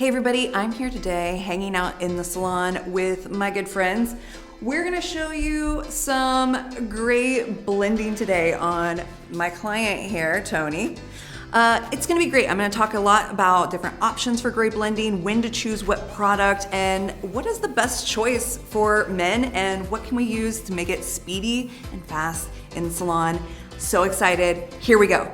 Hey everybody, I'm here today hanging out in the salon with my good friends. We're gonna show you some great blending today on my client here, Tony. It's gonna be great. I'm gonna talk a lot about different options for gray blending, when to choose what product, and what is the best choice for men, and what can we use to make it speedy and fast in the salon. So excited, here we go.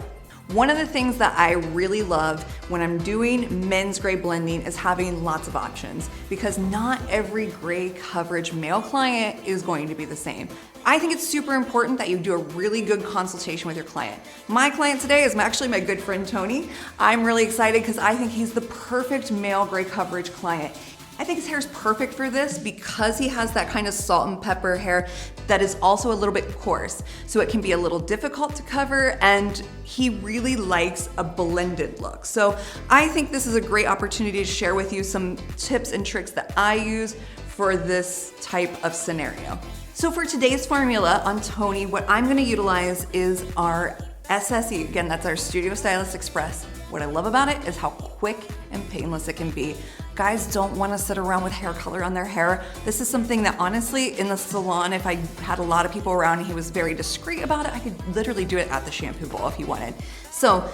One of the things that I really love when I'm doing men's gray blending is having lots of options, because not every gray coverage male client is going to be the same. I think it's super important that you do a really good consultation with your client. My client today is actually my good friend Tony. I'm really excited because I think he's the perfect male gray coverage client. I think his hair is perfect for this because he has that kind of salt and pepper hair that is also a little bit coarse. So it can be a little difficult to cover, and he really likes a blended look. So I think this is a great opportunity to share with you some tips and tricks that I use for this type of scenario. So for today's formula on Tony, what I'm gonna utilize is our SSE. Again, that's our Studio Stylist Express. What I love about it is how quick and painless it can be. Guys don't want to sit around with hair color on their hair. This is something that honestly in the salon, if I had a lot of people around and he was very discreet about it, I could literally do it at the shampoo bowl if he wanted. So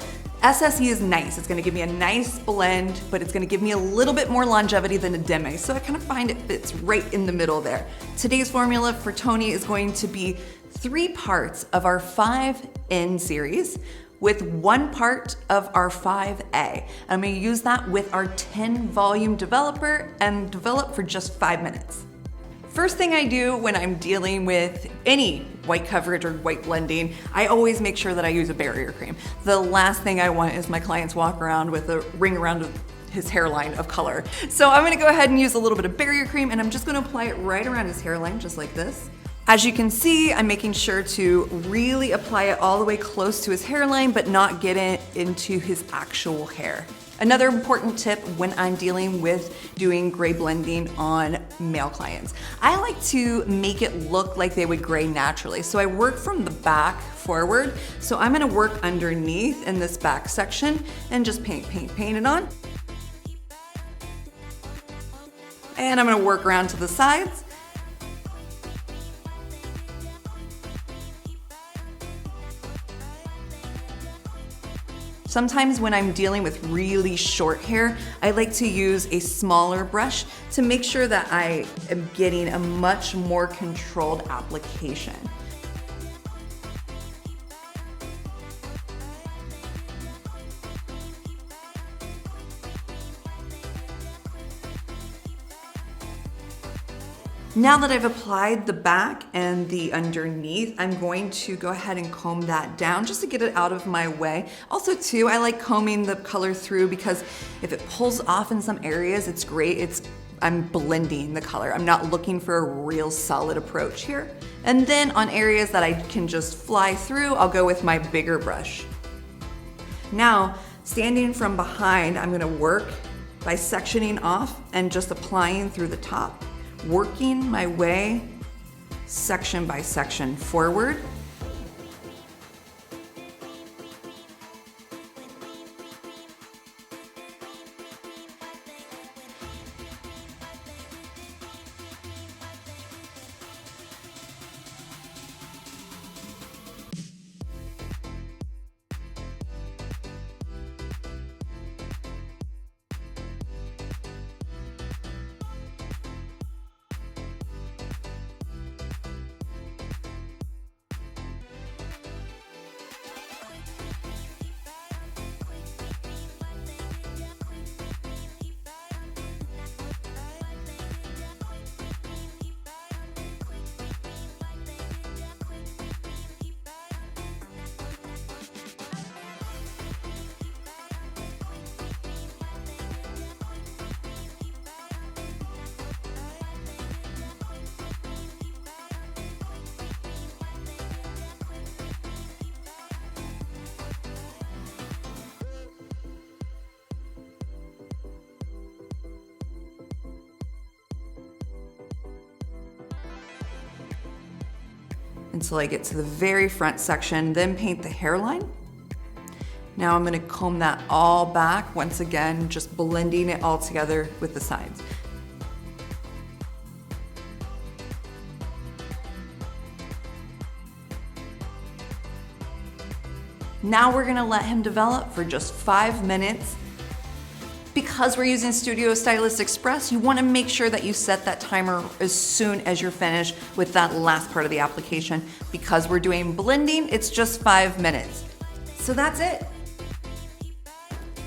SSE is nice. It's gonna give me a nice blend, but it's gonna give me a little bit more longevity than a demi. So I kind of find it fits right in the middle there. Today's formula for Tony is going to be 3 parts of our 5N series, with 1 part of our 5A. I'm gonna use that with our 10 volume developer and develop for just 5 minutes. First thing I do when I'm dealing with any white coverage or white blending, I always make sure that I use a barrier cream. The last thing I want is my clients walk around with a ring around his hairline of color. So I'm gonna go ahead and use a little bit of barrier cream, and I'm just gonna apply it right around his hairline, just like this. As you can see, I'm making sure to really apply it all the way close to his hairline, but not get it into his actual hair. Another important tip when I'm dealing with doing gray blending on male clients, I like to make it look like they would gray naturally. So I work from the back forward. So I'm gonna work underneath in this back section and just paint it on. And I'm gonna work around to the sides. Sometimes when I'm dealing with really short hair, I like to use a smaller brush to make sure that I am getting a much more controlled application. Now that I've applied the back and the underneath, I'm going to go ahead and comb that down just to get it out of my way. Also too, I like combing the color through because if it pulls off in some areas, it's great. I'm blending the color. I'm not looking for a real solid approach here. And then on areas that I can just fly through, I'll go with my bigger brush. Now, standing from behind, I'm gonna work by sectioning off and just applying through the top, working my way section by section forward. until I get to the very front section, then paint the hairline. Now I'm gonna comb that all back, once again, just blending it all together with the sides. Now we're gonna let him develop for just 5 minutes. Because we're using Studio Stylist Express, you wanna make sure that you set that timer as soon as you're finished with that last part of the application. Because we're doing blending, it's just 5 minutes. So that's it.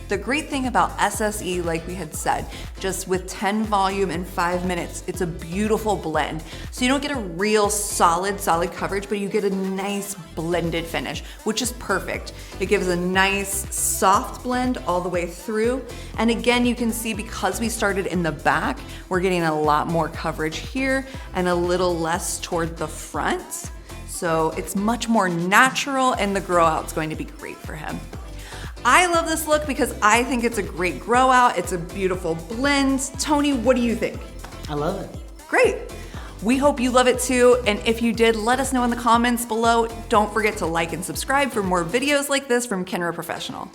The great thing about SSE, like we had said, just with 10 volume in 5 minutes, it's a beautiful blend. So you don't get a real solid coverage, but you get a nice blended finish, which is perfect. It gives a nice soft blend all the way through. And again, you can see because we started in the back, we're getting a lot more coverage here and a little less toward the front. So it's much more natural and the grow out's going to be great for him. I love this look because I think it's a great grow out. It's a beautiful blend. Tony, what do you think? I love it. Great. We hope you love it too. And if you did, let us know in the comments below. Don't forget to like and subscribe for more videos like this from Kenra Professional.